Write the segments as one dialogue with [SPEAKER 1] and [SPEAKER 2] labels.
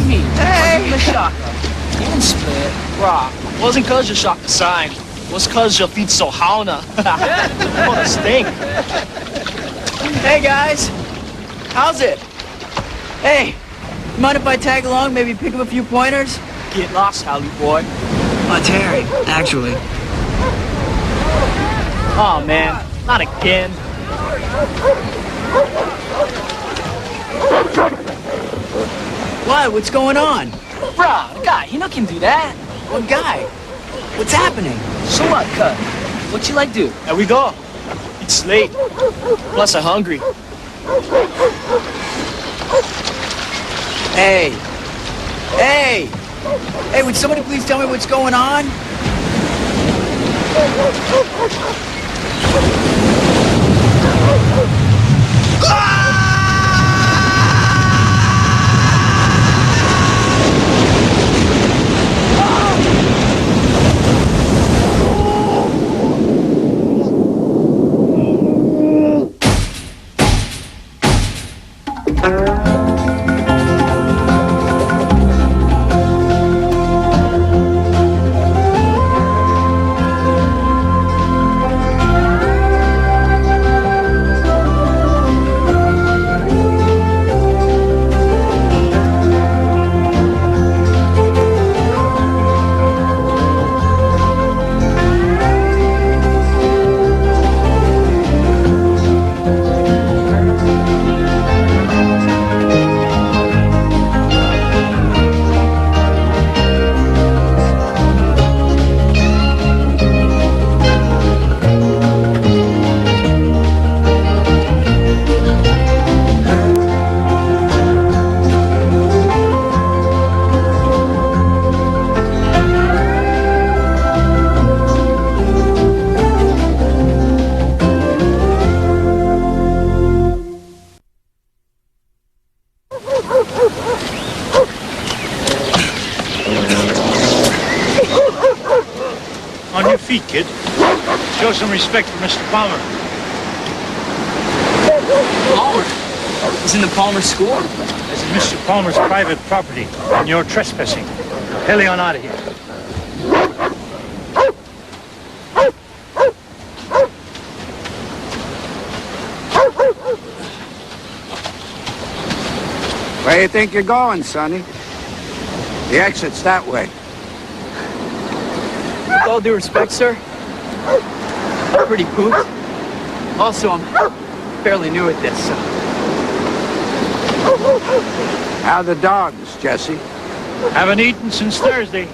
[SPEAKER 1] me.
[SPEAKER 2] Hey!
[SPEAKER 1] Give me the shocker. You didn't split. Rock. Wasn't cause you shocked the sign. Was cause your feet so hauna. What a stink.
[SPEAKER 2] Hey, guys. How's it? Hey, mind if I tag along, maybe pick up a few pointers?
[SPEAKER 1] Get lost, Howley boy.
[SPEAKER 2] It's Harry, actually.
[SPEAKER 1] Oh, man. Not again.
[SPEAKER 2] What? What's going on?
[SPEAKER 1] Bruh, the guy, he no can do that.
[SPEAKER 2] What guy? What's happening?
[SPEAKER 1] So what, cut? What you like do? There we go. It's late. Plus I'm hungry.
[SPEAKER 2] Hey. Hey! Hey, would somebody please tell me what's going on?
[SPEAKER 3] On your feet, kid. Show some respect for Mr. Palmer.
[SPEAKER 2] Palmer? He's in the Palmer school?
[SPEAKER 3] This is Mr. Palmer's private property, and you're trespassing. Hell on out of here.
[SPEAKER 4] Where do you think you're going, Sonny? The exit's that way.
[SPEAKER 2] With all due respect, sir, I'm pretty pooped. Also, I'm fairly new at this, so...
[SPEAKER 4] How are the dogs, Jesse?
[SPEAKER 3] Haven't eaten since Thursday.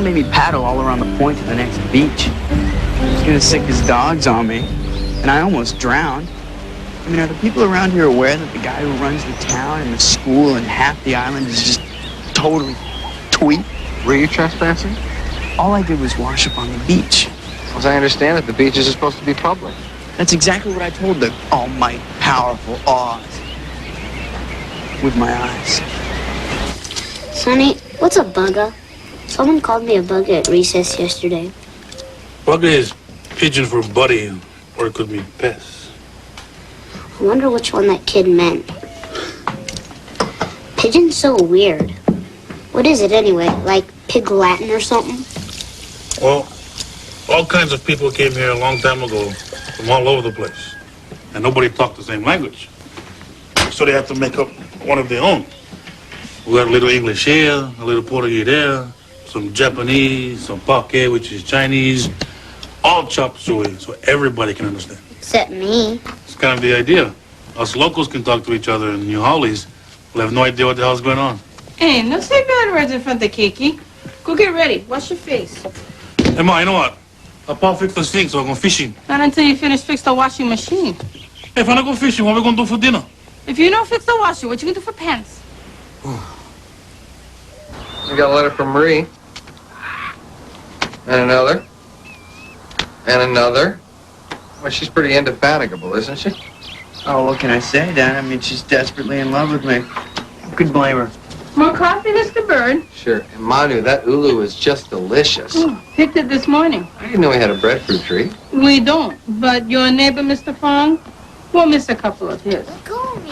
[SPEAKER 2] Made me paddle all around the point to the next beach. He was gonna sick his dogs on me, and I almost drowned. I mean, are the people around here aware that the guy who runs the town and the school and half the island is just totally tweet?
[SPEAKER 5] Were you trespassing?
[SPEAKER 2] All I did was wash up on the beach.
[SPEAKER 5] As I understand it, the beaches are supposed to be public.
[SPEAKER 2] That's exactly what I told the almighty, powerful Oz. With my eyes.
[SPEAKER 6] Sonny, what's a bugger? Someone called me a bugger at recess yesterday.
[SPEAKER 7] Bugger is pigeon for buddy, or it could mean pest.
[SPEAKER 6] I wonder which one that kid meant. Pigeon's so weird. What is it anyway? Like pig Latin or something?
[SPEAKER 7] Well, all kinds of people came here a long time ago from all over the place. And nobody talked the same language. So they had to make up one of their own. We got a little English here, a little Portuguese there, some Japanese, some Pake, which is Chinese, all chop suey so everybody can understand.
[SPEAKER 6] Except me.
[SPEAKER 7] It's kind of the idea. Us locals can talk to each other, and you Howleys will have no idea what the hell's going on.
[SPEAKER 8] Hey, no say bad words in front of Kiki. Go get ready. Wash your face.
[SPEAKER 7] Hey, Ma, you know what? I'll fix the sink so I go fishing.
[SPEAKER 8] Not until you finish fix the washing machine.
[SPEAKER 7] Hey, if I go fishing, what are we gonna do for dinner?
[SPEAKER 8] If you don't fix the washing, what you gonna do for pants?
[SPEAKER 5] We got a letter from Marie. And another. And another. Well, she's pretty indefatigable, isn't she?
[SPEAKER 2] Oh, what can I say, Dad? I mean, she's desperately in love with me. Who could blame her?
[SPEAKER 8] More coffee, Mr. Byrd?
[SPEAKER 5] Sure. And Manu, that ulu is just delicious.
[SPEAKER 8] Picked it this morning.
[SPEAKER 5] I didn't know we had a breadfruit tree.
[SPEAKER 8] We don't, but your neighbor, Mr. Fong, won't miss a couple of his.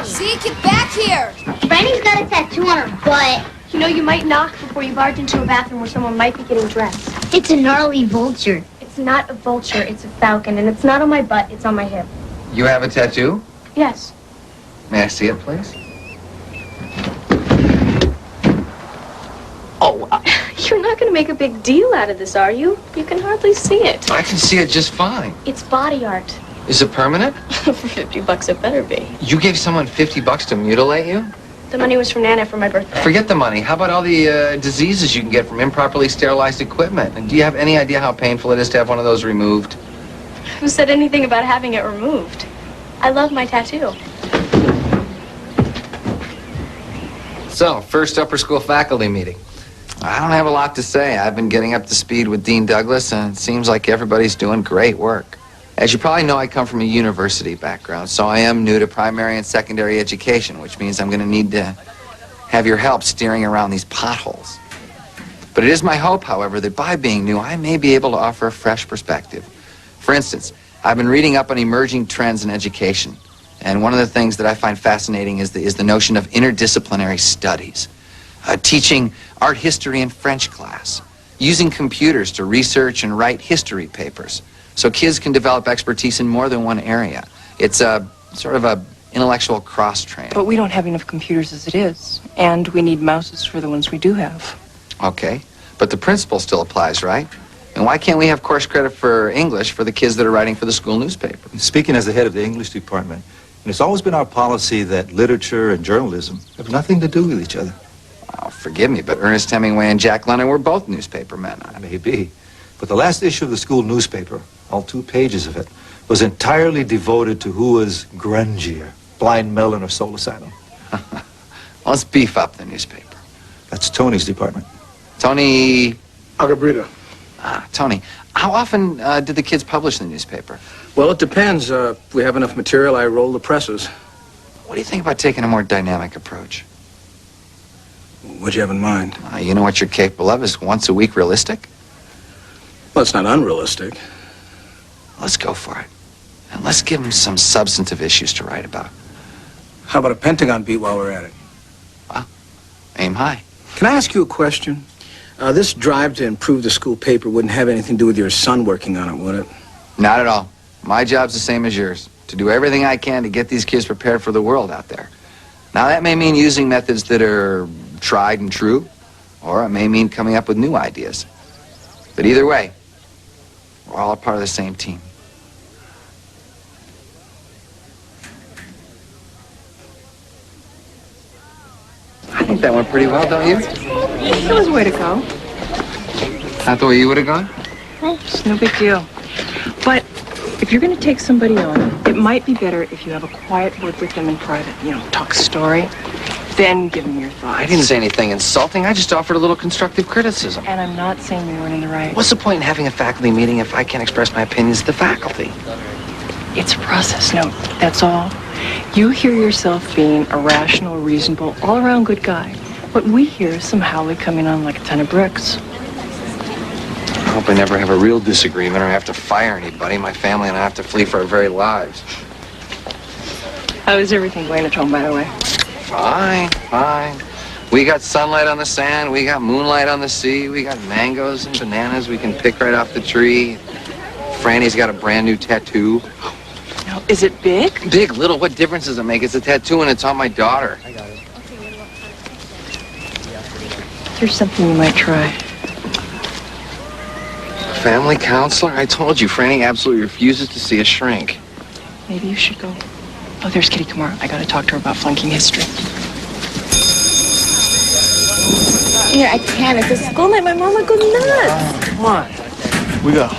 [SPEAKER 9] See, get back here!
[SPEAKER 6] Franny's got a tattoo on her butt.
[SPEAKER 9] You know, you might knock before you barge into a bathroom where someone might be getting dressed.
[SPEAKER 6] It's a gnarly vulture.
[SPEAKER 9] It's not a vulture, it's a falcon, and it's not on my butt, it's on my hip.
[SPEAKER 5] You have a tattoo?
[SPEAKER 9] Yes.
[SPEAKER 5] May I see it, please?
[SPEAKER 9] You're not going to make a big deal out of this, are you? You can hardly see it.
[SPEAKER 5] I can see it just fine.
[SPEAKER 9] It's body art.
[SPEAKER 5] Is it permanent?
[SPEAKER 9] For $50 it better be.
[SPEAKER 5] You gave someone $50 to mutilate you?
[SPEAKER 9] The money was from Nana for my birthday.
[SPEAKER 5] Forget the money. How about all the diseases you can get from improperly sterilized equipment? And do you have any idea how painful it is to have one of those removed?
[SPEAKER 9] Who said anything about having it removed? I love my tattoo.
[SPEAKER 5] So, first upper school faculty meeting. I don't have a lot to say. I've been getting up to speed with Dean Douglas, and it seems like everybody's doing great work. As you probably know, I come from a university background, so I am new to primary and secondary education, which means I'm going to need to have your help steering around these potholes. But it is my hope, however, that by being new, I may be able to offer a fresh perspective. For instance, I've been reading up on emerging trends in education, and one of the things that I find fascinating is the notion of interdisciplinary studies. Teaching art history in French class, using computers to research and write history papers, so kids can develop expertise in more than one area. It's a sort of a intellectual cross-training.
[SPEAKER 10] But we don't have enough computers as it is, and we need mouses for the ones we do have.
[SPEAKER 5] Okay, but the principle still applies, right? And why can't we have course credit for English for the kids that are writing for the school newspaper?
[SPEAKER 11] Speaking as the head of the English department, and it's always been our policy that literature and journalism have nothing to do with each other.
[SPEAKER 5] Oh, forgive me, but Ernest Hemingway and Jack London were both newspaper men.
[SPEAKER 11] Maybe. But the last issue of the school newspaper, all 2 pages of it, was entirely devoted to who was grungier, Blind Melon or Soul Asylum.
[SPEAKER 5] Well, let's beef up the newspaper.
[SPEAKER 11] That's Tony's department.
[SPEAKER 5] Tony...
[SPEAKER 12] Agabrita.
[SPEAKER 5] Tony, how often did the kids publish in the newspaper?
[SPEAKER 12] Well, it depends. If we have enough material, I roll the presses.
[SPEAKER 5] What do you think about taking a more dynamic approach?
[SPEAKER 12] What do you have in mind?
[SPEAKER 5] You know what you're capable of. Is once a week realistic?
[SPEAKER 12] Well, it's not unrealistic.
[SPEAKER 5] Let's go for it. And let's give them some substantive issues to write about.
[SPEAKER 12] How about a Pentagon beat while we're at it?
[SPEAKER 5] Well, aim high.
[SPEAKER 12] Can I ask you a question? This drive to improve the school paper wouldn't have anything to do with your son working on it, would it?
[SPEAKER 5] Not at all. My job's the same as yours. To do everything I can to get these kids prepared for the world out there. Now, that may mean using methods that are tried and true, or it may mean coming up with new ideas. But either way, we're all a part of the same team. I think that went pretty well, don't you?
[SPEAKER 10] There was a way to go.
[SPEAKER 5] Not the way you would have gone?
[SPEAKER 10] It's no big deal. But if you're going to take somebody on, it might be better if you have a quiet word with them in private. You know, talk story, then give them your thoughts.
[SPEAKER 5] I didn't say anything insulting. I just offered a little constructive criticism.
[SPEAKER 10] And I'm not saying we weren't in the right.
[SPEAKER 5] What's the point in having a faculty meeting if I can't express my opinions to the faculty?
[SPEAKER 10] It's a process note, that's all. You hear yourself being a rational, reasonable, all-around good guy. What we hear is some Howley coming on like a ton of bricks.
[SPEAKER 5] I hope I never have a real disagreement or have to fire anybody. My family and I have to flee for our very lives.
[SPEAKER 10] How is everything going at home, by the way?
[SPEAKER 5] Fine, fine. We got sunlight on the sand. We got moonlight on the sea. We got mangoes and bananas we can pick right off the tree. Franny's got a brand new tattoo.
[SPEAKER 10] Now, is it big?
[SPEAKER 5] Big, little, what difference does it make? It's a tattoo and it's on my daughter.
[SPEAKER 10] I got it. Here's something you might try.
[SPEAKER 5] Family counselor? I told you, Franny absolutely refuses to see a shrink.
[SPEAKER 10] Maybe you should go. Oh, there's Kitty Kumar. I gotta talk to her about flunking history.
[SPEAKER 9] Here, I can't. It's a school night. My mom would go nuts.
[SPEAKER 1] Come on. We go.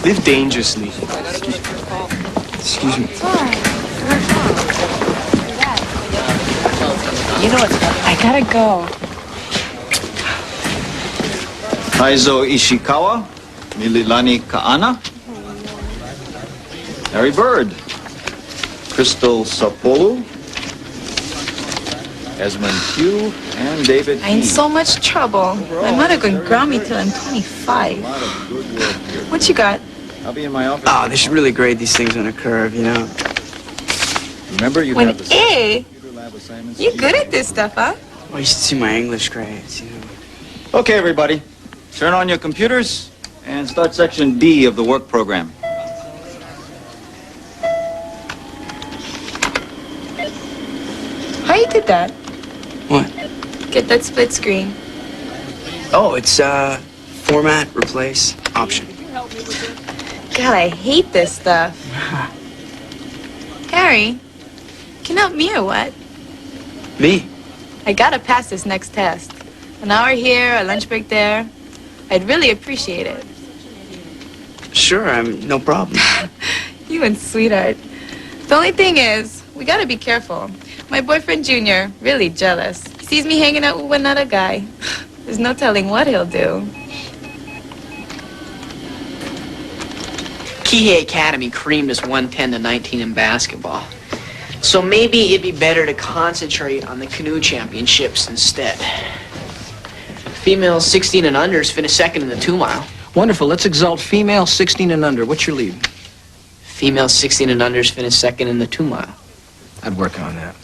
[SPEAKER 1] Live dangerously. Excuse me.
[SPEAKER 9] It's all right.
[SPEAKER 8] You know what's coming.
[SPEAKER 10] I gotta go.
[SPEAKER 13] Kaizo Ishikawa, Mililani Kaana, Harry Bird, Crystal Sapolu, Esmond Pugh, and David
[SPEAKER 10] I'm in
[SPEAKER 13] Key.
[SPEAKER 10] so much trouble. My mother gonna ground me till I'm 25. What you got?
[SPEAKER 13] I'll be in my office.
[SPEAKER 2] Oh, they should really grade these things on a curve, you know?
[SPEAKER 13] Remember, you
[SPEAKER 10] When
[SPEAKER 13] have the
[SPEAKER 10] A?
[SPEAKER 13] computer lab assignments.
[SPEAKER 10] You good at this stuff, huh?
[SPEAKER 2] Well, you should see my English grades, you know?
[SPEAKER 13] Okay, everybody. Turn on your computers and start section D of the work program.
[SPEAKER 10] How you did that?
[SPEAKER 2] What?
[SPEAKER 10] Get that split screen.
[SPEAKER 2] Oh, it's, format, replace, option.
[SPEAKER 10] God, I hate this stuff. Harry, can you help me or what?
[SPEAKER 2] Me?
[SPEAKER 10] I gotta pass this next test. An hour here, a lunch break there. I'd really appreciate it.
[SPEAKER 2] Sure, no problem.
[SPEAKER 10] You and sweetheart. The only thing is, we gotta be careful. My boyfriend Junior, really jealous. He sees me hanging out with another guy. There's no telling what he'll do.
[SPEAKER 2] Kihei Academy creamed us 110-19 in basketball. So maybe it'd be better to concentrate on the canoe championships instead. Females 16 and unders finished second in the 2-mile.
[SPEAKER 12] Wonderful. Let's exalt female 16 and under. What's your lead?
[SPEAKER 2] Females 16 and unders finished second in the 2-mile.
[SPEAKER 12] I'd work on that.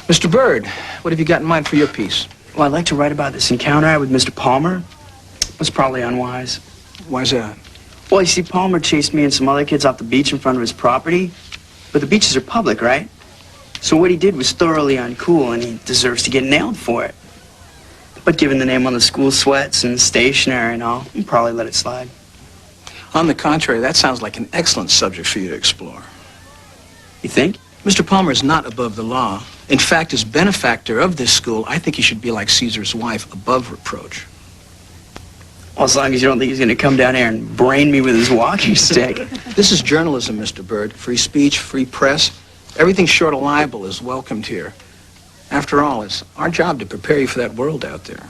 [SPEAKER 12] Mr. Byrd, what have you got in mind for your piece?
[SPEAKER 2] Well, I'd like to write about this encounter I had with Mr. Palmer. It was probably unwise.
[SPEAKER 12] Why's that?
[SPEAKER 2] Well, you see, Palmer chased me and some other kids off the beach in front of his property. But the beaches are public, right? So what he did was thoroughly uncool, and he deserves to get nailed for it. But given the name on the school sweats and stationery and all, I'll probably let it slide.
[SPEAKER 12] On the contrary, that sounds like an excellent subject for you to explore.
[SPEAKER 2] You think?
[SPEAKER 12] Mr. Palmer is not above the law. In fact, as benefactor of this school, I think he should be like Caesar's wife, above reproach.
[SPEAKER 2] Well, as long as you don't think he's going to come down here and brain me with his walking stick.
[SPEAKER 12] This is journalism, Mr. Byrd. Free speech, free press. Everything short of libel is welcomed here. After all, it's our job to prepare you for that world out there.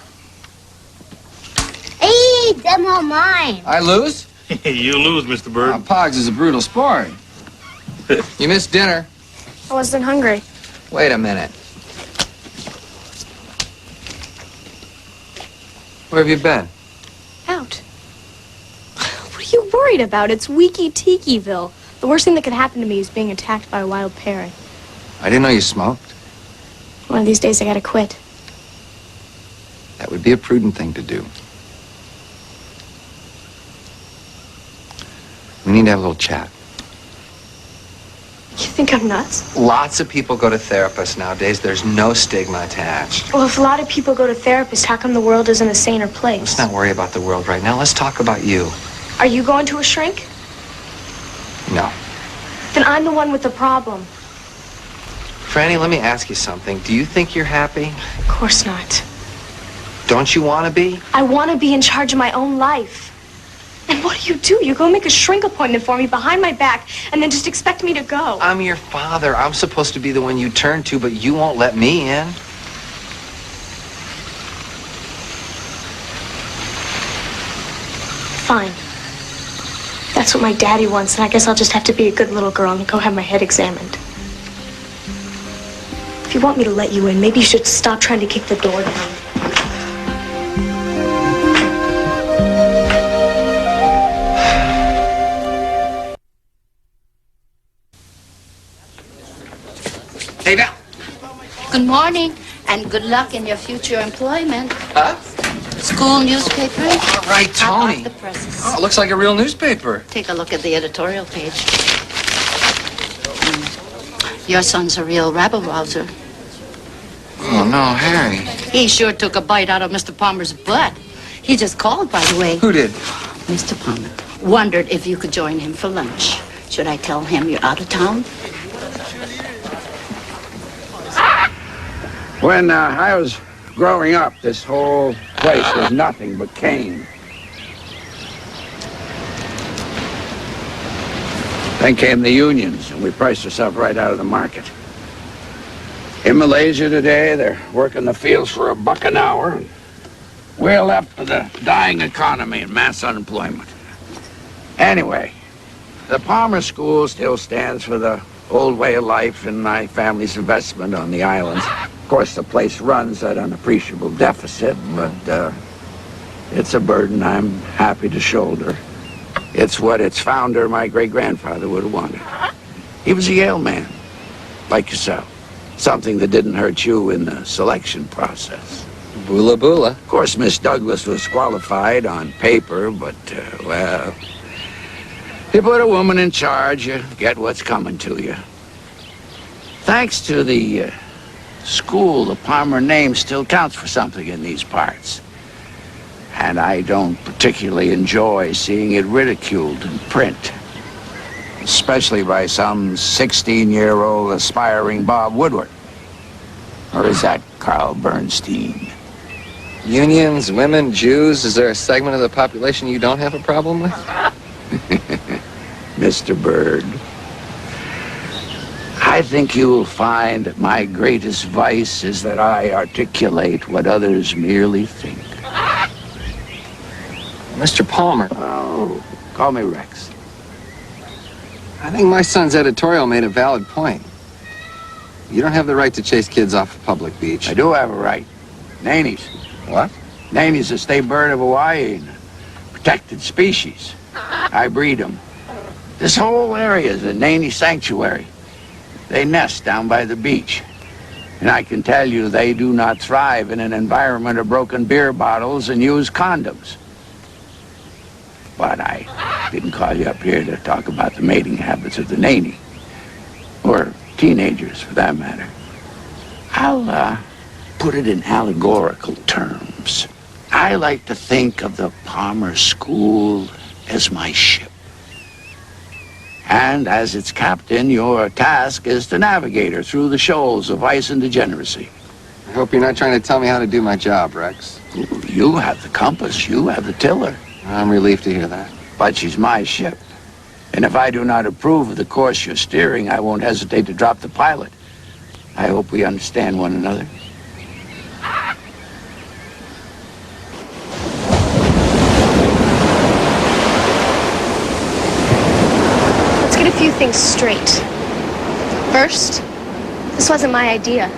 [SPEAKER 6] Hey, them all mine.
[SPEAKER 5] I lose?
[SPEAKER 7] You lose, Mr. Bird.
[SPEAKER 5] Pogs is a brutal sport. You missed dinner.
[SPEAKER 9] I wasn't hungry.
[SPEAKER 5] Wait a minute. Where have you been?
[SPEAKER 9] Out. What are you worried about? It's Weeky Tikiville. The worst thing that could happen to me is being attacked by a wild parrot.
[SPEAKER 5] I didn't know you smoked.
[SPEAKER 9] One of these days I gotta quit.
[SPEAKER 5] That would be a prudent thing to do. We need to have a little chat.
[SPEAKER 9] You think I'm nuts?
[SPEAKER 5] Lots of people go to therapists nowadays. There's no stigma attached.
[SPEAKER 9] Well, if a lot of people go to therapists, how come the world isn't a saner place?
[SPEAKER 5] Let's not worry about the world right now. Let's talk about you.
[SPEAKER 9] Are you going to a shrink?
[SPEAKER 5] No.
[SPEAKER 9] Then I'm the one with the problem.
[SPEAKER 5] Franny, let me ask you something. Do you think you're happy?
[SPEAKER 9] Of course not.
[SPEAKER 5] Don't you want to be?
[SPEAKER 9] I want to be in charge of my own life. And what do? You go make a shrink appointment for me behind my back and then just expect me to go.
[SPEAKER 5] I'm your father. I'm supposed to be the one you turn to, but you won't let me in.
[SPEAKER 9] Fine. That's what my daddy wants, and I guess I'll just have to be a good little girl and go have my head examined. If you want me to let you in, maybe you should stop trying to kick the door down.
[SPEAKER 2] Hey, Val.
[SPEAKER 14] Good morning, and good luck in your future employment.
[SPEAKER 5] Huh?
[SPEAKER 14] School newspaper.
[SPEAKER 5] All right, Tony.
[SPEAKER 14] The presses.
[SPEAKER 5] Oh, it looks like a real newspaper.
[SPEAKER 14] Take a look at the editorial page. Your son's a real rabble-rouser.
[SPEAKER 5] Oh, no, Harry.
[SPEAKER 14] He sure took a bite out of Mr. Palmer's butt. He just called, by the way.
[SPEAKER 5] Who did?
[SPEAKER 14] Mr. Palmer. Wondered if you could join him for lunch. Should I tell him you're out of town?
[SPEAKER 4] When I was growing up, this whole place was nothing but cane. Then came the unions, and we priced ourselves right out of the market. In Malaysia today, they're working the fields for $1 an hour. We're left with a dying economy and mass unemployment. Anyway, the Palmer School still stands for the old way of life and my family's investment on the islands. Of course, the place runs at an appreciable deficit, but it's a burden I'm happy to shoulder. It's what its founder, my great-grandfather, would have wanted. He was a Yale man, like yourself. Something that didn't hurt you in the selection process.
[SPEAKER 5] Bula bula.
[SPEAKER 4] Of course, Miss Douglas was qualified on paper, but, well, you put a woman in charge, you get what's coming to you. Thanks to the school, the Palmer name still counts for something in these parts. And I don't particularly enjoy seeing it ridiculed in print. Especially by some 16-year-old aspiring Bob Woodward. Or is that Carl Bernstein?
[SPEAKER 5] Unions, women, Jews, is there a segment of the population you don't have a problem with?
[SPEAKER 4] Mr. Byrd, I think you'll find that my greatest vice is that I articulate what others merely think.
[SPEAKER 5] Mr. Palmer.
[SPEAKER 4] Oh, call me Rex.
[SPEAKER 5] I think my son's editorial made a valid point. You don't have the right to chase kids off a public beach.
[SPEAKER 4] I do have a right. Nenes.
[SPEAKER 5] What?
[SPEAKER 4] Nenes, a state bird of Hawaii, protected species. I breed them. This whole area is a Nene sanctuary. They nest down by the beach. And I can tell you they do not thrive in an environment of broken beer bottles and used condoms. But I didn't call you up here to talk about the mating habits of the Nene. Or teenagers, for that matter. I'll put it in allegorical terms. I like to think of the Palmer School as my ship. And as its captain, your task is to navigate her through the shoals of vice and degeneracy.
[SPEAKER 5] I hope you're not trying to tell me how to do my job, Rex.
[SPEAKER 4] You have the compass, you have the tiller.
[SPEAKER 5] I'm relieved to hear that.
[SPEAKER 4] But she's my ship. And if I do not approve of the course you're steering, I won't hesitate to drop the pilot. I hope we understand one another.
[SPEAKER 9] Let's get a few things straight. First, this wasn't my idea.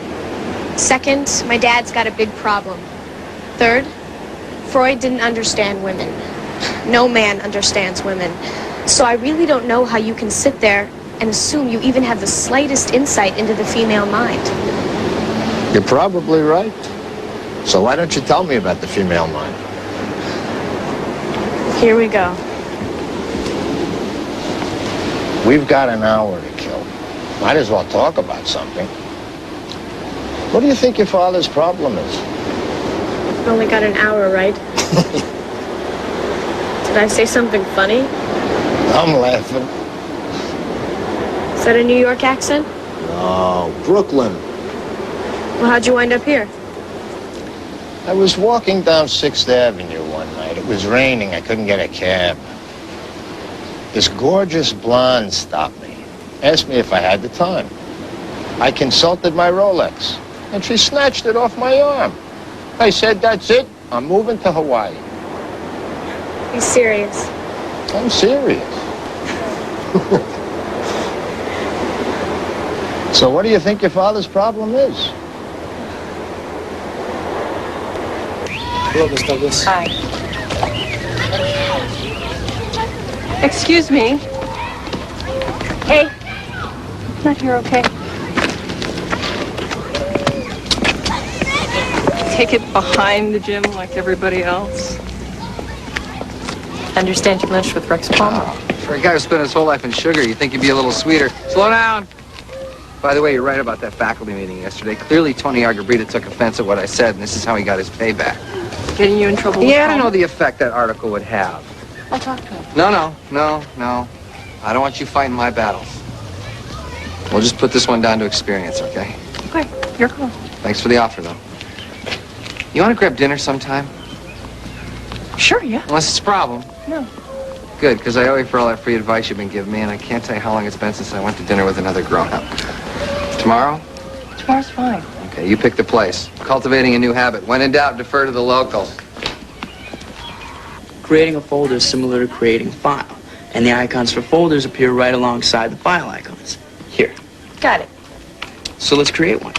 [SPEAKER 9] Second, my dad's got a big problem. Third, Freud didn't understand women. No man understands women. So I really don't know how you can sit there and assume you even have the slightest insight into the female mind.
[SPEAKER 15] You're probably right. So why don't you tell me about the female mind?
[SPEAKER 9] Here we go.
[SPEAKER 15] We've got an hour to kill. Might as well talk about something. What do you think your father's problem is?
[SPEAKER 9] We've only got an hour, right? Did I say something funny?
[SPEAKER 15] I'm laughing.
[SPEAKER 9] Is that a New York accent?
[SPEAKER 15] No, Brooklyn.
[SPEAKER 9] Well, how'd you wind up here?
[SPEAKER 15] I was walking down 6th Avenue one night. It was raining. I couldn't get a cab. This gorgeous blonde stopped me, asked me if I had the time. I consulted my Rolex, and she snatched it off my arm. I said, that's it. I'm moving to Hawaii.
[SPEAKER 9] Be serious.
[SPEAKER 15] I'm serious. So what do you think your father's problem is?
[SPEAKER 16] Hello, Miss Douglas.
[SPEAKER 10] Hi. Excuse me.
[SPEAKER 9] Hey.
[SPEAKER 10] Not here, okay? Take it behind the gym like everybody else.
[SPEAKER 17] Understand you lunched with Rex Palmer.
[SPEAKER 5] For a guy who spent his whole life in sugar, you'd think he'd be a little sweeter. Slow down! By the way, you're right about that faculty meeting yesterday. Clearly, Tony Argabrita took offense at what I said, and this is how he got his payback.
[SPEAKER 10] Getting you in trouble with
[SPEAKER 5] Yeah, I don't
[SPEAKER 10] Palmer?
[SPEAKER 5] know the effect that article would have.
[SPEAKER 10] I'll talk to him.
[SPEAKER 5] No. I don't want you fighting my battles. We'll just put this one down to experience, okay?
[SPEAKER 10] Okay, your call.
[SPEAKER 5] Thanks for the offer, though. You want to grab dinner sometime?
[SPEAKER 10] Sure, yeah.
[SPEAKER 5] Unless it's a problem.
[SPEAKER 10] No.
[SPEAKER 5] Good, because I owe you for all that free advice you've been giving me, and I can't tell you how long it's been since I went to dinner with another grown-up. Tomorrow,
[SPEAKER 10] Tomorrow's fine.
[SPEAKER 5] Okay, you pick the place. Cultivating a new habit. When in doubt, defer to the locals.
[SPEAKER 2] Creating a folder is similar to creating a file, and the icons for folders appear right alongside the file icons. Here.
[SPEAKER 16] Got it.
[SPEAKER 2] So let's create one.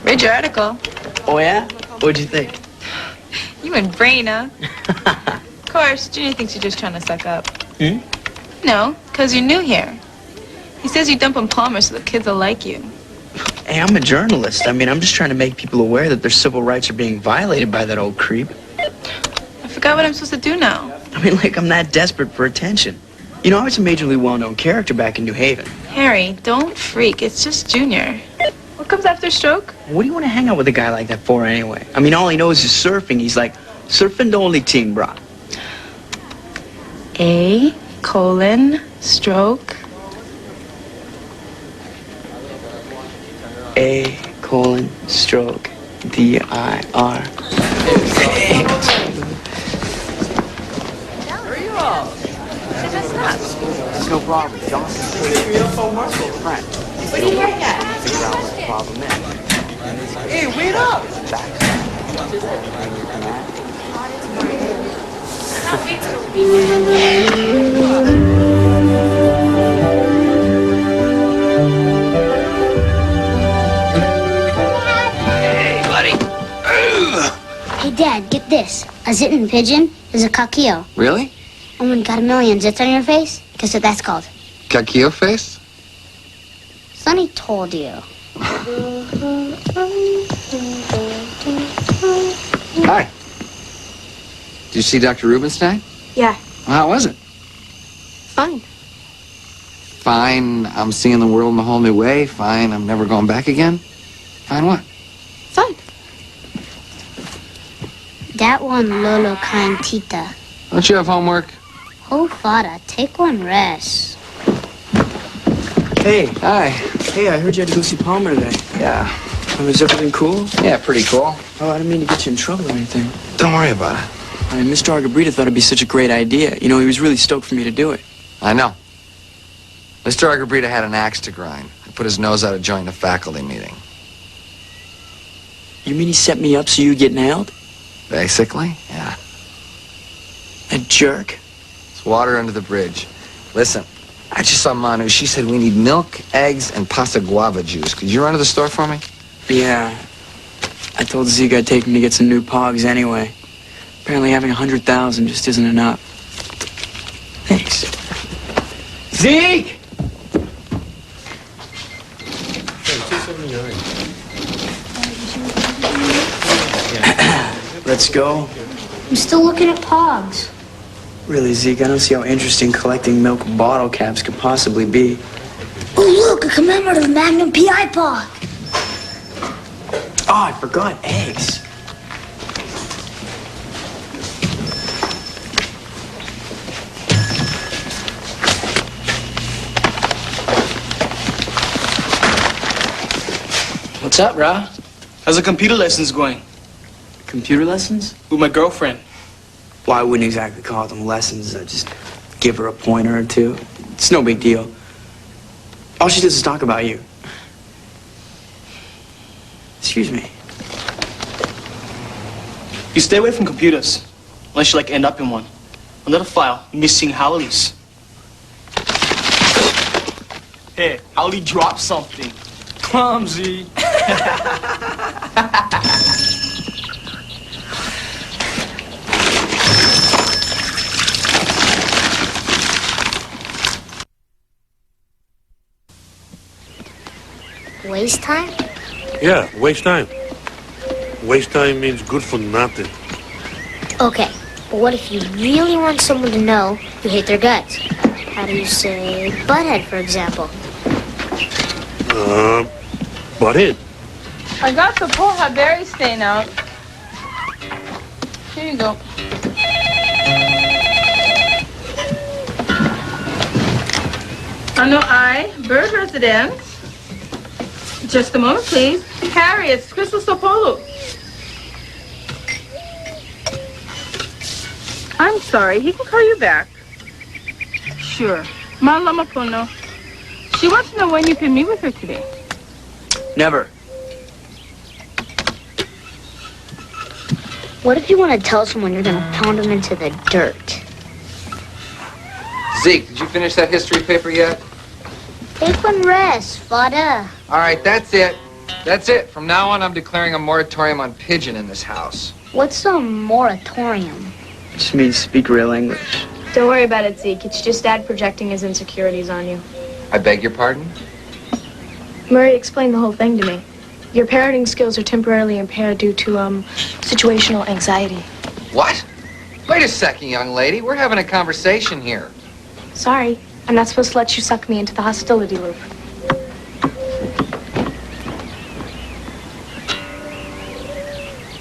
[SPEAKER 16] Read your article.
[SPEAKER 2] Oh, yeah? What'd you think?
[SPEAKER 16] You and brain, huh? Of course, Junior thinks you're just trying to suck up.
[SPEAKER 2] Hmm?
[SPEAKER 16] No, because you're new here. He says you dump on Palmer so the kids will like you.
[SPEAKER 2] Hey, I'm a journalist. I mean, I'm just trying to make people aware that their civil rights are being violated by that old creep.
[SPEAKER 16] I forgot what I'm supposed to do now.
[SPEAKER 2] I mean, like, I'm that desperate for attention. You know, I was a majorly well-known character back in New Haven.
[SPEAKER 16] Harry, don't freak. It's just Junior. What comes after stroke?
[SPEAKER 2] What do you want to hang out with a guy like that for anyway? I mean, all he knows is surfing. He's like, surfing the only team, brah.
[SPEAKER 16] A, stroke.
[SPEAKER 2] A, stroke, D-I-R. No problem. Johnson. Right.
[SPEAKER 16] What do you hear yet?
[SPEAKER 2] Figure out what the problem is.
[SPEAKER 1] Hey, wait up!
[SPEAKER 2] Hey, buddy.
[SPEAKER 6] Hey, Dad, get this. A zitten pigeon is a kakio.
[SPEAKER 5] Really?
[SPEAKER 6] And when you got a million zits on your face, guess what that's called?
[SPEAKER 5] Kakio face?
[SPEAKER 6] Sonny told you.
[SPEAKER 5] Hi. Did you see Dr. Rubenstein?
[SPEAKER 9] Yeah,
[SPEAKER 5] How was it?
[SPEAKER 9] fine.
[SPEAKER 5] Fine, I'm seeing the world in a whole new way. Fine, I'm never going back again. Fine what?
[SPEAKER 9] Fine.
[SPEAKER 6] That one Lolo Cantita.
[SPEAKER 5] Don't you have homework?
[SPEAKER 6] Oh, Fada, take one rest.
[SPEAKER 2] Hey.
[SPEAKER 5] Hi.
[SPEAKER 2] Hey, I heard you had to go see Palmer today.
[SPEAKER 5] Yeah.
[SPEAKER 2] Was everything cool?
[SPEAKER 5] Yeah, pretty cool.
[SPEAKER 2] Oh, I didn't mean to get you in trouble or anything.
[SPEAKER 5] Don't worry about it.
[SPEAKER 2] I mean, Mr. Argabrita thought it'd be such a great idea. You know, he was really stoked for me to do it.
[SPEAKER 5] I know. Mr. Argabrita had an axe to grind. He put his nose out of joint in a faculty meeting.
[SPEAKER 2] You mean he set me up so you'd get nailed?
[SPEAKER 5] Basically, yeah.
[SPEAKER 2] A jerk?
[SPEAKER 5] It's water under the bridge. Listen, I just saw Manu. She said we need milk, eggs, and pasta guava juice. Could you run to the store for me?
[SPEAKER 2] Yeah. I told Zeke I'd take him to get some new pogs anyway. Apparently having 100,000 just isn't enough. Thanks. Zeke! Let's go.
[SPEAKER 6] I'm still looking at pogs.
[SPEAKER 2] Really, Zeke, I don't see how interesting collecting milk bottle caps could possibly be.
[SPEAKER 6] Oh, look, a commemorative Magnum PI pog.
[SPEAKER 2] Oh, I forgot eggs.
[SPEAKER 1] What's up, Ra? How's the computer lessons going?
[SPEAKER 2] Computer lessons?
[SPEAKER 1] With my girlfriend.
[SPEAKER 2] Well, I wouldn't exactly call them lessons. I just give her a pointer or two. It's no big deal. All she does is talk about you. Excuse me.
[SPEAKER 1] You stay away from computers, unless you like end up in one. Another file, missing Howley's. Hey, Howley dropped something. Clumsy.
[SPEAKER 6] Waste time?
[SPEAKER 7] Yeah, waste time. Waste time means good for nothing.
[SPEAKER 6] Okay, but what if you really want someone to know you hate their guts? How do you say butthead, for example?
[SPEAKER 7] Butthead.
[SPEAKER 8] I got the poha berry stain out. Here you go. I, Bird resident. Just a moment, please. Harry, it's Crystal Sopolo. I'm sorry, he can call you back. Sure. Malama Pono. She wants to know when you can meet with her today.
[SPEAKER 2] Never.
[SPEAKER 6] What if you want to tell someone you're gonna pound them into the dirt?
[SPEAKER 5] Zeke, did you finish that history paper yet?
[SPEAKER 6] Take one rest, father.
[SPEAKER 5] All right, that's it. That's it. From now on, I'm declaring a moratorium on pigeon in this house.
[SPEAKER 6] What's a moratorium?
[SPEAKER 2] Just means speak real English.
[SPEAKER 9] Don't worry about it, Zeke. It's just Dad projecting his insecurities on you.
[SPEAKER 5] I beg your pardon?
[SPEAKER 9] Murray explained the whole thing to me. Your parenting skills are temporarily impaired due to, situational anxiety.
[SPEAKER 5] What? Wait a second, young lady. We're having a conversation here.
[SPEAKER 9] Sorry, I'm not supposed to let you suck me into the hostility loop.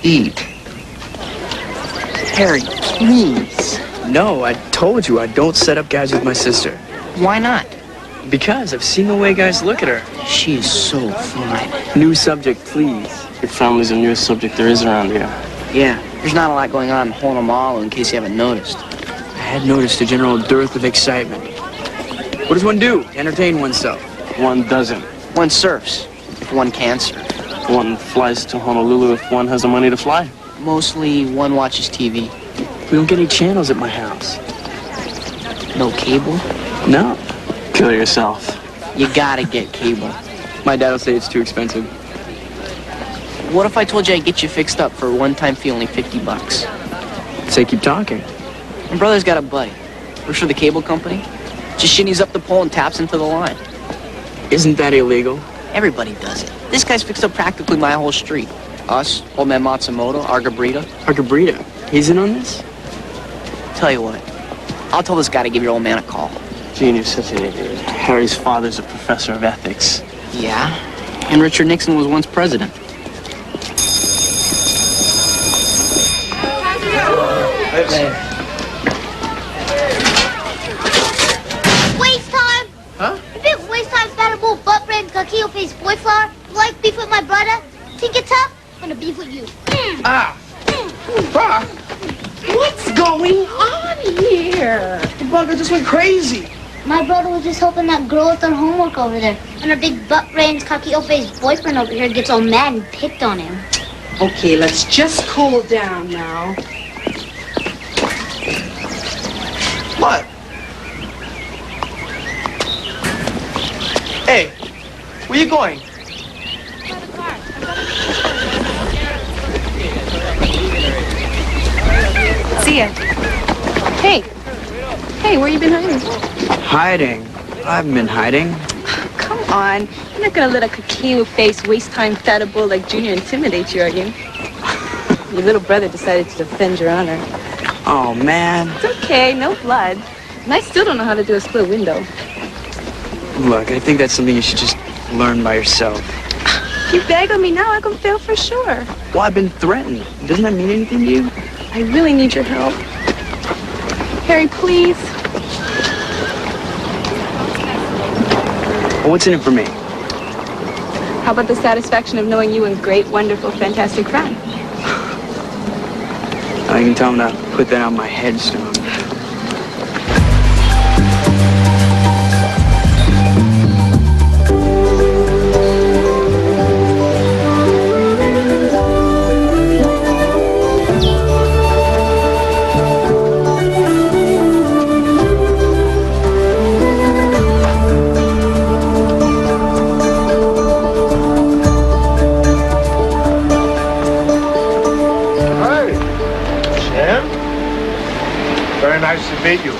[SPEAKER 5] Eat.
[SPEAKER 2] Harry, please. No, I told you I don't set up guys with my sister.
[SPEAKER 17] Why not?
[SPEAKER 2] Because I've seen the way guys look at her.
[SPEAKER 17] She is so fine.
[SPEAKER 2] New subject, please.
[SPEAKER 17] Your family's the newest subject there is around here. Yeah, there's not a lot going on in Honolulu in case you haven't noticed.
[SPEAKER 2] I had noticed a general dearth of excitement. What does one do to entertain oneself?
[SPEAKER 17] One doesn't. One surfs, if one can surf. One flies to Honolulu if one has the money to fly. Mostly one watches TV.
[SPEAKER 2] We don't get any channels at my house.
[SPEAKER 17] No cable?
[SPEAKER 2] No.
[SPEAKER 17] Kill yourself. You gotta get cable.
[SPEAKER 2] My dad will say it's too expensive.
[SPEAKER 17] What if I told you I'd get you fixed up for a one-time fee, only $50?
[SPEAKER 2] Say keep talking.
[SPEAKER 17] My brother's got a buddy. Works for the cable company. Just shinnies up the pole and taps into the line.
[SPEAKER 2] Isn't that illegal?
[SPEAKER 17] Everybody does it. This guy's fixed up practically my whole street. Us, Old Man Matsumoto, Argabrita.
[SPEAKER 2] Argabrita? He's in on this?
[SPEAKER 17] Tell you what, I'll tell this guy to give your old man a call.
[SPEAKER 13] Gene, you're such an idiot. Harry's father's a professor of ethics.
[SPEAKER 17] Yeah? And Richard Nixon was once president.
[SPEAKER 6] Waste time!
[SPEAKER 17] Huh?
[SPEAKER 6] You think waste time's got a little butt red Kakio face boy flower? You like beef with my brother? Think it's tough? I'm gonna beef with you.
[SPEAKER 18] What's going on here? The bugger just went crazy.
[SPEAKER 6] My brother was just helping that girl with her homework over there. And her big butt-brains, cocky-face boyfriend over here gets all mad and picked on him.
[SPEAKER 18] Okay, let's just cool down now.
[SPEAKER 1] What? Hey, where you going?
[SPEAKER 9] See ya. Hey. Hey, where you been hiding?
[SPEAKER 2] Hiding? I haven't been hiding.
[SPEAKER 9] Come on. You're not gonna let a coquille-faced, waste-time fattable like Junior intimidate you, are you? Your little brother decided to defend your honor.
[SPEAKER 2] Oh, man.
[SPEAKER 9] It's okay, no blood. And I still don't know how to do a split window.
[SPEAKER 2] Look, I think that's something you should just learn by yourself.
[SPEAKER 9] If you beg on me now, I can fail for sure.
[SPEAKER 2] Well, I've been threatened. Doesn't that mean anything to you?
[SPEAKER 9] I really need your help. Harry, please.
[SPEAKER 2] Well, what's in it for me?
[SPEAKER 9] How about the satisfaction of knowing you a great, wonderful, fantastic friend?
[SPEAKER 2] I can tell him to put that on my headstone.
[SPEAKER 15] Nice to meet you.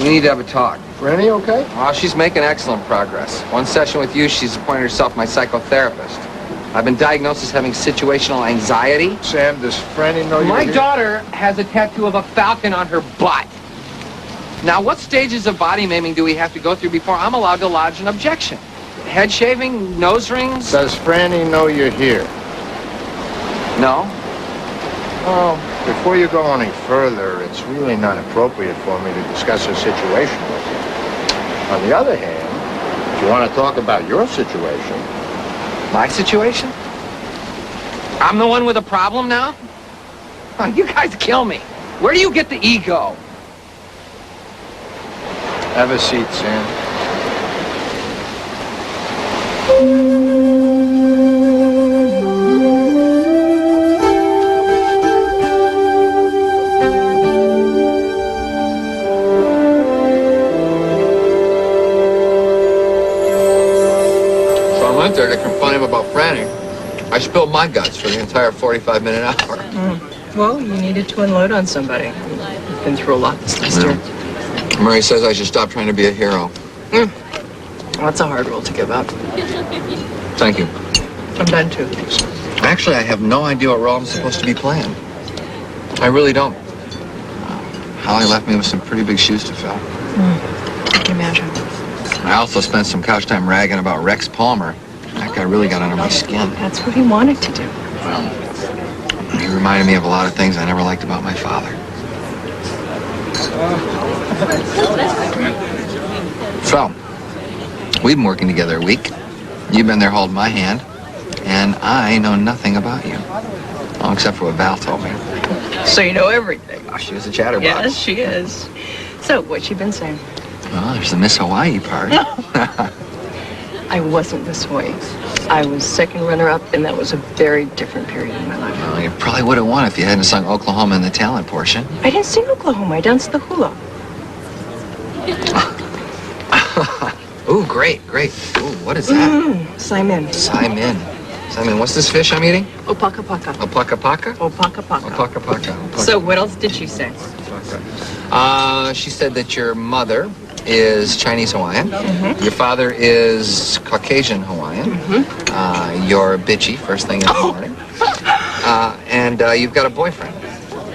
[SPEAKER 5] We need to have a talk.
[SPEAKER 15] Rennie, okay?
[SPEAKER 5] Well, she's making excellent progress. One session with you, she's appointed herself my psychotherapist. I've been diagnosed as having situational anxiety.
[SPEAKER 15] Sam, does Franny know you're
[SPEAKER 5] My
[SPEAKER 15] here?
[SPEAKER 5] daughter has a tattoo of a falcon on her butt. Now, what stages of body maiming do we have to go through before I'm allowed to lodge an objection? Head shaving, nose rings?
[SPEAKER 15] Does Franny know you're here?
[SPEAKER 5] No.
[SPEAKER 15] Well, before you go any further, it's really not appropriate for me to discuss her situation with you. On the other hand, if you want to talk about your situation...
[SPEAKER 5] My situation? I'm the one with a problem now? Oh, you guys kill me. Where do you get the ego?
[SPEAKER 15] Have a seat, Sam.
[SPEAKER 5] So I went there to confront him about Franny. I spilled my guts for the entire 45-minute hour.
[SPEAKER 10] Well, you needed to unload on somebody. You've been through a lot this last year.
[SPEAKER 5] Murray says I should stop trying to be a hero.
[SPEAKER 10] Well, that's a hard role to give up.
[SPEAKER 5] Thank you.
[SPEAKER 10] I'm done too.
[SPEAKER 5] Actually, I have no idea what role I'm supposed to be playing. I really don't. Holly left me with some pretty big shoes to fill.
[SPEAKER 10] I can imagine.
[SPEAKER 5] I also spent some couch time ragging about Rex Palmer. That guy really got under my skin.
[SPEAKER 10] That's what he wanted to do.
[SPEAKER 5] Well, he reminded me of a lot of things I never liked about my father. So, we've been working together a week. You've been there holding my hand, and I know nothing about you. Oh, except for what Val told me.
[SPEAKER 10] So you know everything.
[SPEAKER 5] Oh, she was a chatterbox.
[SPEAKER 10] Yes, she is. So, what's she been saying?
[SPEAKER 5] Well, there's the Miss Hawaii part.
[SPEAKER 10] I wasn't Miss Hawaii. I was second runner-up, and that was a very different period in my life.
[SPEAKER 5] Well, you probably would have won if you hadn't sung Oklahoma in the talent portion.
[SPEAKER 10] I didn't sing Oklahoma. I danced the hula.
[SPEAKER 5] Ooh, great. Ooh, what is that?
[SPEAKER 10] Simon.
[SPEAKER 5] Simon, what's this fish I'm eating?
[SPEAKER 10] Opaka paka.
[SPEAKER 5] Opaka paka?
[SPEAKER 10] Opaka paka.
[SPEAKER 5] Opaka paka.
[SPEAKER 10] So what else did she say?
[SPEAKER 5] She said that your mother is Chinese Hawaiian. Your father is Caucasian Hawaiian. You're bitchy first thing in the morning. And you've got a boyfriend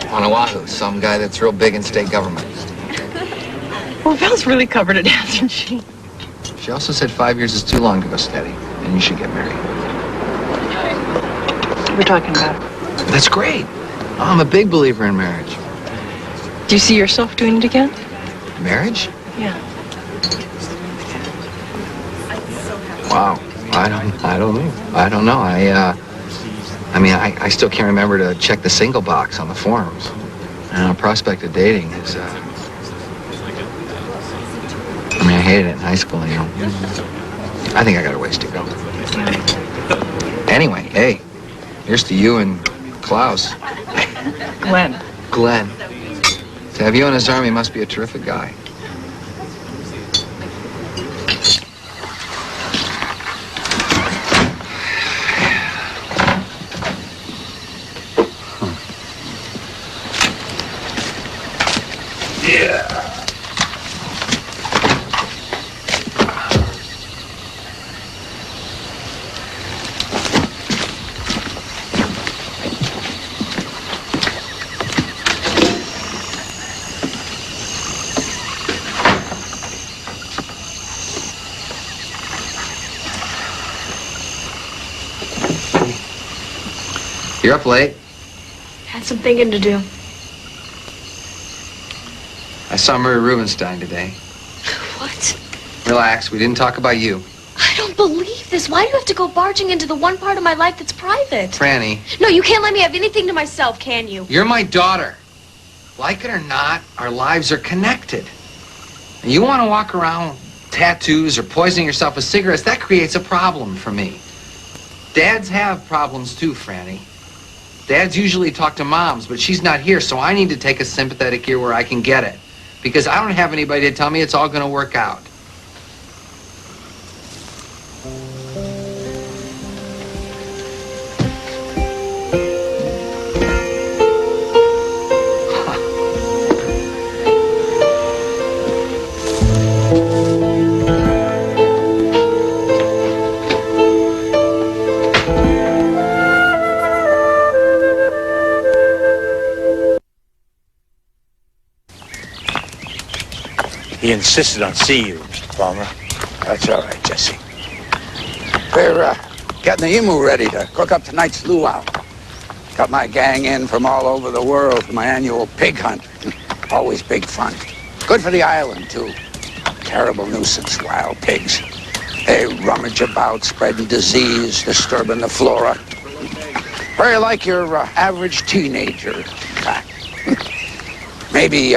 [SPEAKER 5] on Oahu, some guy that's real big in state government.
[SPEAKER 10] Well, Val's really covered it, hasn't she?
[SPEAKER 5] She also said 5 years is too long to go steady, and you should get married.
[SPEAKER 10] We're talking about it.
[SPEAKER 5] That's great. Oh, I'm a big believer in marriage.
[SPEAKER 10] Do you see yourself doing it again?
[SPEAKER 5] Marriage?
[SPEAKER 10] Yeah.
[SPEAKER 5] Wow. I don't know. I still can't remember to check the single box on the forums. Prospect of dating is, I hated it in high school, you know. I think I got a ways to go. Anyway, hey, here's to you and Klaus. Glenn. To have you in his army must be a terrific guy. You're up late.
[SPEAKER 9] Had some thinking to do.
[SPEAKER 5] I saw Murray Rubenstein today.
[SPEAKER 9] What?
[SPEAKER 5] Relax, we didn't talk about you.
[SPEAKER 9] I don't believe this. Why do you have to go barging into the one part of my life that's private?
[SPEAKER 5] Franny,
[SPEAKER 9] No, you can't let me have anything to myself, can you?
[SPEAKER 5] you're my daughter. Like it or not, our lives are connected. And you want to walk around with tattoos or poisoning yourself with cigarettes, that creates a problem for me. Dads have problems too, Franny. Dads usually talk to moms, but she's not here, so I need to take a sympathetic ear where I can get it. Because I don't have anybody to tell me it's all going to work out.
[SPEAKER 3] He insisted on seeing you, Mr. Palmer.
[SPEAKER 4] That's all right, Jesse. We're getting the emu ready to cook up tonight's luau. Got my gang in from all over the world for my annual pig hunt. Always big fun. Good for the island, too. Terrible nuisance, wild pigs. They rummage about, spreading disease, disturbing the flora. Very like your average teenager, in fact. Maybe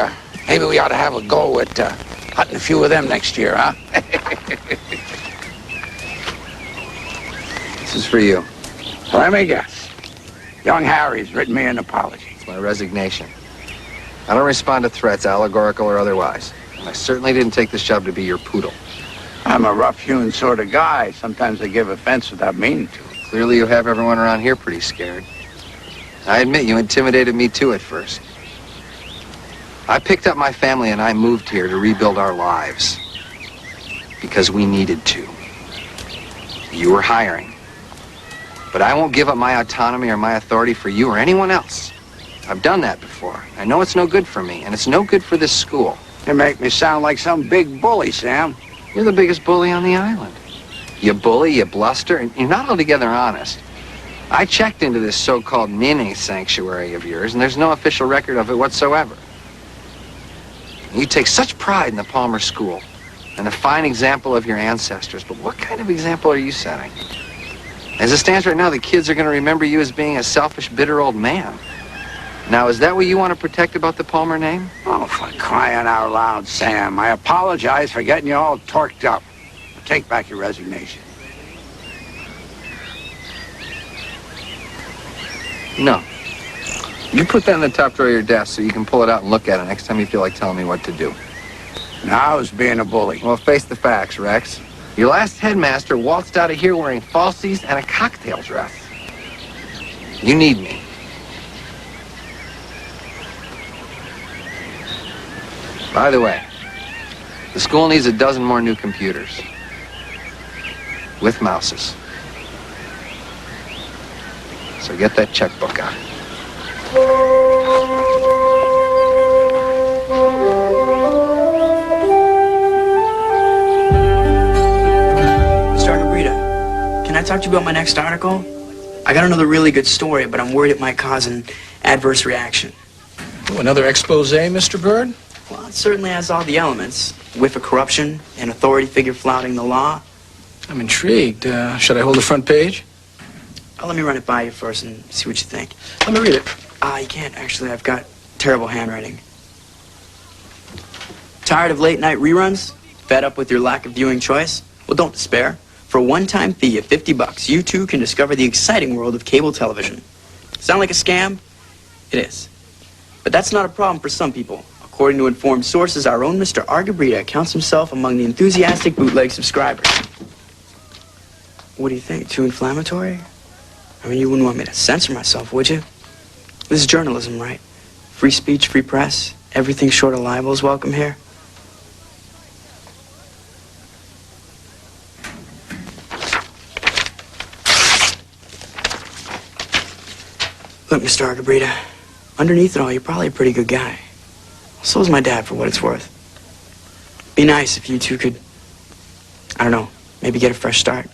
[SPEAKER 4] we ought to have a go at hunting a few of them next year, huh?
[SPEAKER 5] This is for you.
[SPEAKER 4] Let me guess. Young Harry's written me an apology.
[SPEAKER 5] It's my resignation. I don't respond to threats, allegorical or otherwise. And I certainly didn't take this job to be your poodle.
[SPEAKER 4] I'm a rough-hewn sort of guy. Sometimes I give offense without meaning to.
[SPEAKER 5] Clearly you have everyone around here pretty scared. I admit you intimidated me too at first. I picked up my family and I moved here to rebuild our lives. Because we needed to. You were hiring. But I won't give up my autonomy or my authority for you or anyone else. I've done that before. I know it's no good for me, and it's no good for this school.
[SPEAKER 4] You make me sound like some big bully, Sam.
[SPEAKER 5] You're the biggest bully on the island. You bully, you bluster, and you're not altogether honest. I checked into this so-called Nenes sanctuary of yours, and there's no official record of it whatsoever. You take such pride in the Palmer School and a fine example of your ancestors, but what kind of example are you setting? As it stands right now, the kids are going to remember you as being a selfish, bitter old man. Now, is that what you want to protect about the Palmer name?
[SPEAKER 4] Oh, for crying out loud, Sam. I apologize for getting you all torqued up. Take back your resignation.
[SPEAKER 5] No. You put that in the top drawer of your desk so you can pull it out and look at it next time you feel like telling me what to do.
[SPEAKER 4] Now I was being a bully.
[SPEAKER 5] Well, face the facts, Rex. Your last headmaster waltzed out of here wearing falsies and a cocktail dress. You need me. By the way, the school needs a dozen more new computers. With mouses. So get that checkbook out.
[SPEAKER 2] Mr. Argabrita, can I talk to you about my next article? I got another really good story, but I'm worried it might cause an adverse reaction.
[SPEAKER 12] Oh, another expose, Mr. Byrd?
[SPEAKER 2] Well, it certainly has all the elements. Whiff of corruption, an authority figure flouting the law.
[SPEAKER 12] I'm intrigued. Should I hold the front page?
[SPEAKER 2] Oh, let me run it by you first and see what you think.
[SPEAKER 12] Let me read it.
[SPEAKER 2] You can't, actually. I've got terrible handwriting. Tired of late-night reruns? Fed up with your lack of viewing choice? Well, don't despair. For a one-time fee of $50, you too can discover the exciting world of cable television. Sound like a scam? It is. But that's not a problem for some people. According to informed sources, our own Mr. Argabrita counts himself among the enthusiastic bootleg subscribers. What do you think? Too inflammatory? I mean, you wouldn't want me to censor myself, would you? This is journalism, right? Free speech, free press, everything short of libel is welcome here. Look, Mr. Argabrita, underneath it all, you're probably a pretty good guy. So is my dad, for what it's worth. Be nice if you two could, I don't know, maybe get a fresh start.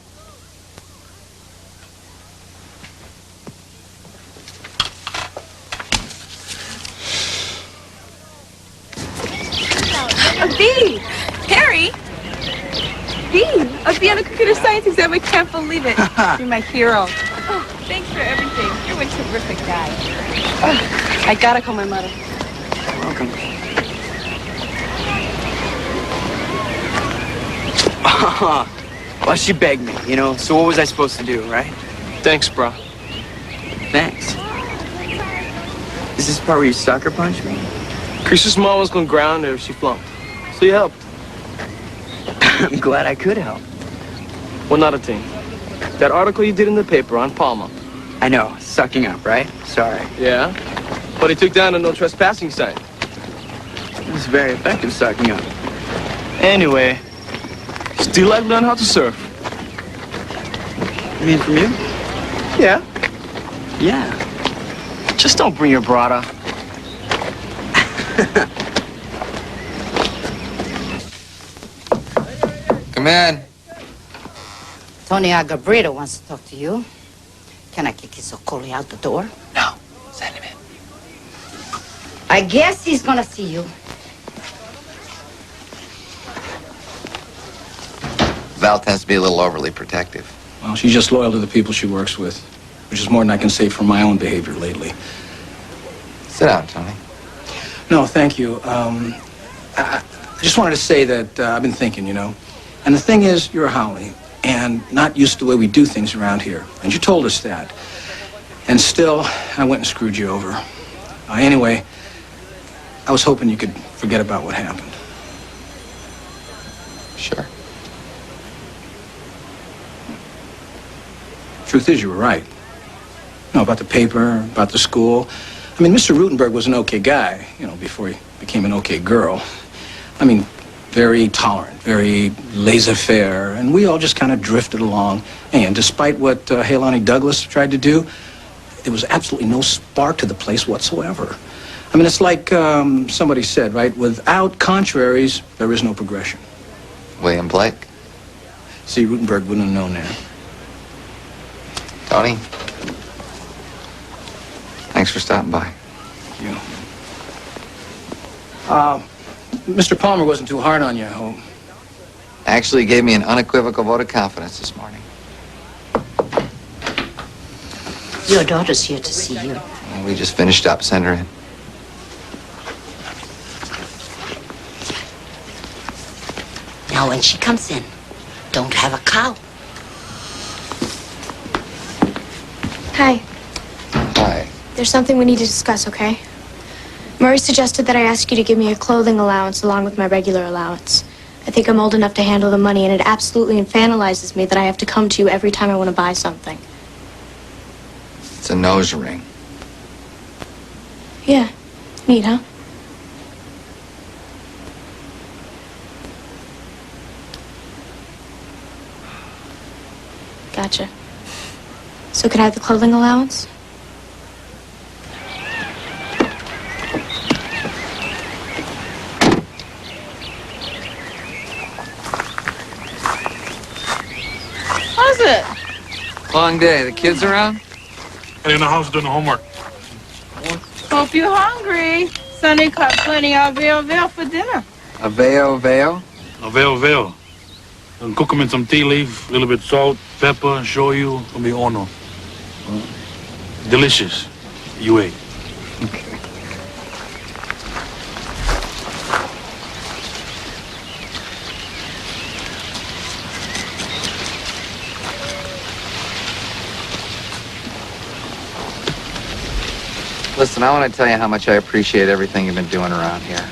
[SPEAKER 16] B! Harry! B! I'll be on a computer science exam. I can't believe it. You're my hero. Oh, thanks for everything. You're a terrific guy.
[SPEAKER 10] I gotta call my mother.
[SPEAKER 2] Welcome. Well, she begged me, you know, so what was I supposed to do, right?
[SPEAKER 17] Thanks, bro.
[SPEAKER 2] Thanks. Is this the part where you sucker punch me?
[SPEAKER 17] Chris's mom was gonna ground her if she flunked. So you helped.
[SPEAKER 2] I'm glad I could help.
[SPEAKER 17] One other thing. That article you did in the paper on Palmer.
[SPEAKER 2] I know, sucking up, right? Sorry.
[SPEAKER 17] Yeah? But he took down a no trespassing sign.
[SPEAKER 2] It was very effective sucking up.
[SPEAKER 17] Anyway, still I've learned how to surf.
[SPEAKER 2] You mean from you?
[SPEAKER 17] Yeah.
[SPEAKER 2] Yeah.
[SPEAKER 17] Just don't bring your brother.
[SPEAKER 5] Come in.
[SPEAKER 14] Tony Argabrita wants to talk to you. Can I kick his Okoli out the door?
[SPEAKER 5] No. Send him in.
[SPEAKER 14] I guess he's gonna see you.
[SPEAKER 5] Val tends to be a little overly protective.
[SPEAKER 12] Well, she's just loyal to the people she works with, which is more than I can say for my own behavior lately.
[SPEAKER 5] Sit down, Tony.
[SPEAKER 12] No, thank you. I just wanted to say that I've been thinking, you know. And the thing is, you're a Howley. and not used to the way we do things around here. And you told us that. And still, I went and screwed you over. Anyway, I was hoping you could forget about what happened.
[SPEAKER 5] Sure.
[SPEAKER 12] Truth is, you were right. No, about the paper, about the school. I mean, Mr. Rutenberg was an okay guy, you know, before he became an okay girl. I mean, very tolerant, very laissez-faire, and we all just kind of drifted along. And despite what Halani Douglas tried to do, there was absolutely no spark to the place whatsoever. I mean, it's like somebody said, right? Without contraries, there is no progression.
[SPEAKER 5] William Blake.
[SPEAKER 12] See, Rutenberg wouldn't have known that.
[SPEAKER 5] Tony, thanks for stopping by.
[SPEAKER 12] You. Mr. Palmer wasn't too hard on you, I hope.
[SPEAKER 5] Actually gave me an unequivocal vote of confidence this morning.
[SPEAKER 14] Your daughter's here to see you.
[SPEAKER 5] Well, we just finished up. Send her in.
[SPEAKER 14] Now, when she comes in, don't have a cow.
[SPEAKER 9] Hi.
[SPEAKER 5] Hi.
[SPEAKER 9] There's something we need to discuss, okay? Murray suggested that I ask you to give me a clothing allowance along with my regular allowance. I think I'm old enough to handle the money, and it absolutely infantilizes me that I have to come to you every time I want to buy something.
[SPEAKER 5] It's a nose ring.
[SPEAKER 9] Yeah. Neat, huh? Gotcha. So can I have the clothing allowance?
[SPEAKER 8] How's it?
[SPEAKER 5] Long day. The kids around?
[SPEAKER 7] And in the house doing the homework.
[SPEAKER 8] Hope you're hungry. Sonny cut plenty of veal for dinner.
[SPEAKER 5] A veo.
[SPEAKER 7] A veal. And cook them in some tea leaf, a little bit salt, pepper, shoyu, it'll be ono. Delicious. You ate.
[SPEAKER 5] Listen, I want to tell you how much I appreciate everything you've been doing around here.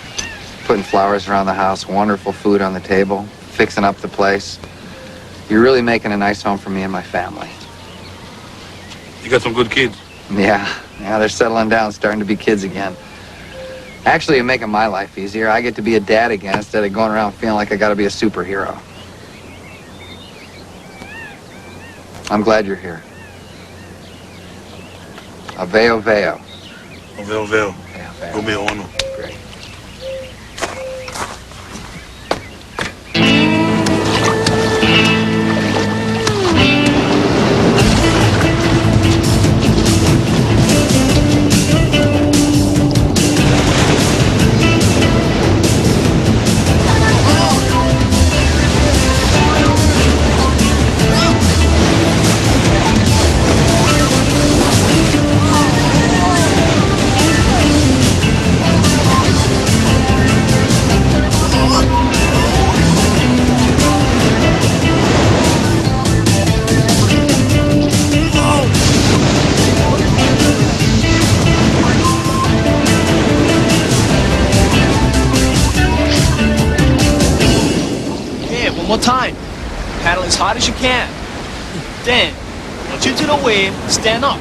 [SPEAKER 5] Putting flowers around the house, wonderful food on the table, fixing up the place. You're really making a nice home for me and my family.
[SPEAKER 7] You got some good kids.
[SPEAKER 5] Yeah, they're settling down, starting to be kids again. Actually, you're making my life easier. I get to be a dad again instead of going around feeling like I got to be a superhero. I'm glad you're here. A veo.
[SPEAKER 7] A veal. It'll be ono.
[SPEAKER 5] Great.
[SPEAKER 1] One more time. Paddle as hard as you can. Then, once you do the wave, stand up.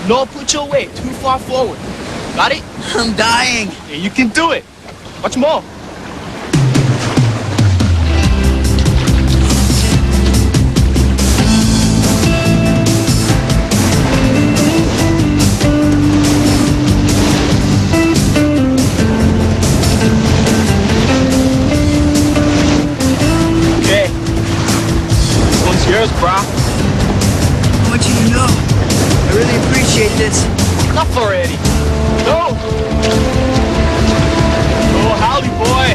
[SPEAKER 1] No, put your weight too far forward. Got it?
[SPEAKER 18] I'm dying.
[SPEAKER 1] Yeah, you can do it. Watch more. Yours, bro.
[SPEAKER 18] I want you to know, I really appreciate this.
[SPEAKER 1] Enough already. Go! Oh, howdy, boy.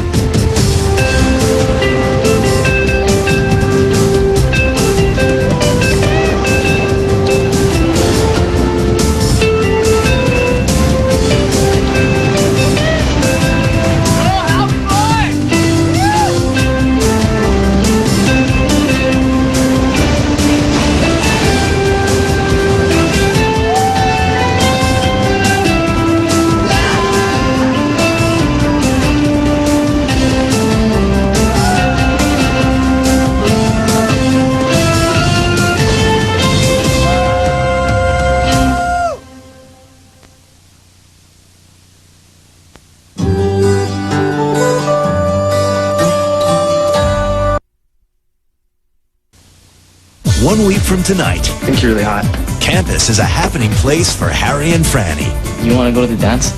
[SPEAKER 19] 1 week from tonight.
[SPEAKER 17] I think you're really hot.
[SPEAKER 19] Campus is a happening place for Harry and Franny.
[SPEAKER 17] You want to go to the dance?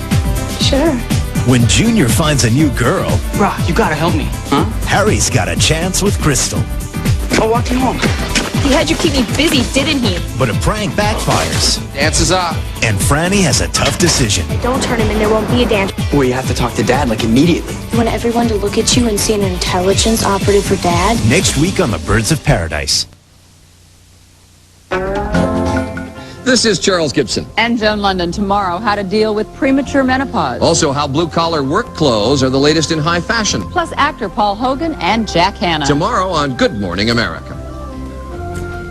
[SPEAKER 9] Sure.
[SPEAKER 19] When Junior finds a new girl,
[SPEAKER 17] Bro, you gotta help me. Huh?
[SPEAKER 19] Harry's got a chance with Crystal.
[SPEAKER 17] I'll walk you home.
[SPEAKER 16] He had you keep me busy, didn't he?
[SPEAKER 19] But a prank backfires.
[SPEAKER 5] Dance is up.
[SPEAKER 19] And Franny has a tough decision.
[SPEAKER 6] Don't turn him in, there won't be a dance.
[SPEAKER 17] Well, you have to talk to Dad, like, immediately.
[SPEAKER 6] You want everyone to look at you and see an intelligence operative for Dad?
[SPEAKER 19] Next week on the Birds of Paradise.
[SPEAKER 20] This is Charles Gibson.
[SPEAKER 21] And Joan London tomorrow, how to deal with premature menopause.
[SPEAKER 20] Also, how blue-collar work clothes are the latest in high fashion.
[SPEAKER 21] Plus actor Paul Hogan and Jack Hanna.
[SPEAKER 20] Tomorrow on Good Morning America.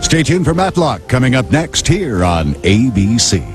[SPEAKER 22] Stay tuned for Matlock coming up next here on ABC.